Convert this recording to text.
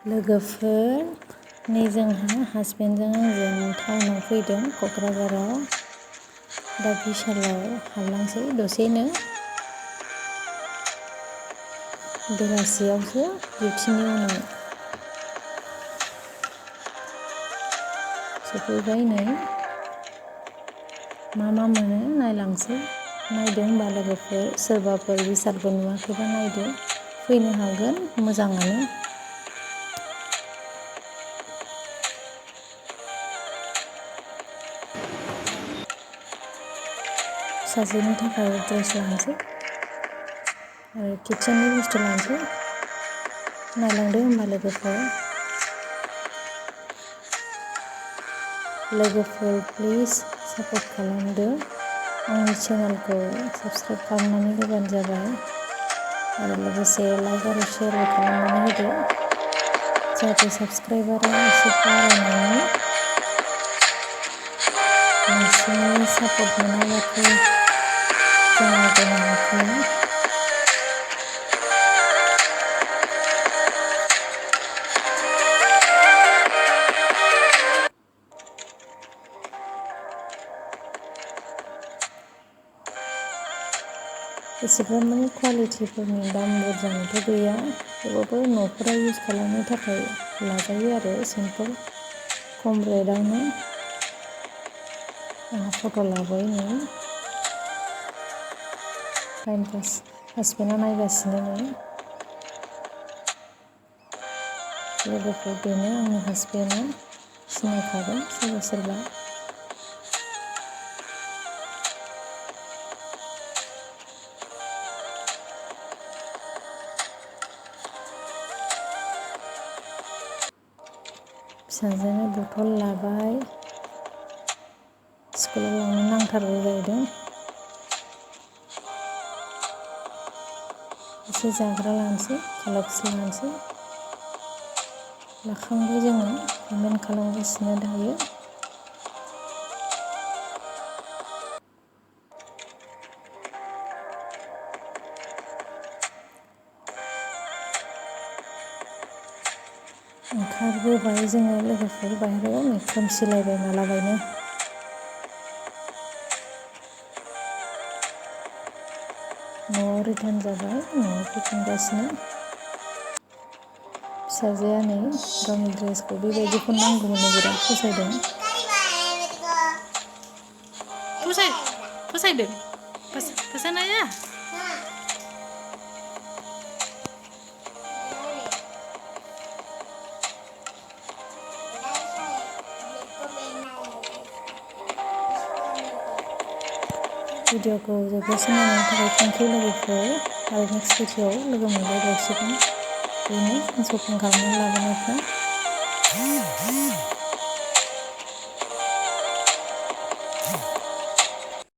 लोगोफोर जोंहा हासबेन्डजों आंजों टाउनाव फैदों क'क्राझाराव। दा बिशालाव हाबलांसै दसेनो। बेलासियावसो डिउटिनि उनाव सफैबाय नै। मा मोनो नायलांसै। नायदो होनबा लोगोफोर, सोरबाफोर बिशालखौ नुवाखैबा नायदो, फैनो हागोन, मोजाङानो। फिसाजोनि थाखाय ड्रेस लानोसै आरो किटचेननि बुस्थु लानोसै। नायलांदो होनबा लोगोफोर। प्लिज सापर्ट खालामदो। आंनि चेनेलखौ साबस्क्राइब खालामनानै होबानो जाबाय आरो लोगोसे लाइक आरो शेयारबो खालामनानै होदो, जाहाथे साबस्क्राइबारा एसे बारायनायनि। नोंसोरनि सापर्ट मोनाब्लाथ' जों आवगायनो हाखाया। एसेबां माने कुवालिटिफोरनि दाम बुरजानिथ' गैया, थेवबाबो न'फोराव इउज खालामनो थाखाय लाजायो आरो सिम्पोल खम रेटआवनो। आंहा फट' लाबाय नै। हासबेन्डआ नायगासिनो नै। लोगोफोर बेनो आंनि हासबेन्डआ, सिनायखागोन सोरबा। फिसाजोनो बथल लाबाय, स्कुलाव लांनो नांथारगौ जाहैदों। एसे जाग्रा लानोसै, केल'ग्स लानोसै। लाखांबाय जोङो, पेमेन्ट खालामगासिनो दायो। ओंखारबोबाय जोङो लोगोफोर बाहेरायाव, नै खोमसिलायबाय मालाबायनो। न'आव रिटार्न जाबाय, न'आव फैफिनगासिनो। फिसाजोआ नै गावनि ड्रेसखौ बेबायदिखौ नांगौमोननो बिराद फसायदों। फसायदों? फसायनाया? भिडिअखौ जोबजासिम नायनायनि थाखाय थेंक इउ लोगोफोर, आरो नेक्स्ट भिडिअआव लोगो मोनलायबावसिगोन। बेनो आं शपिं खालामनानै लाबोनायफ्रा।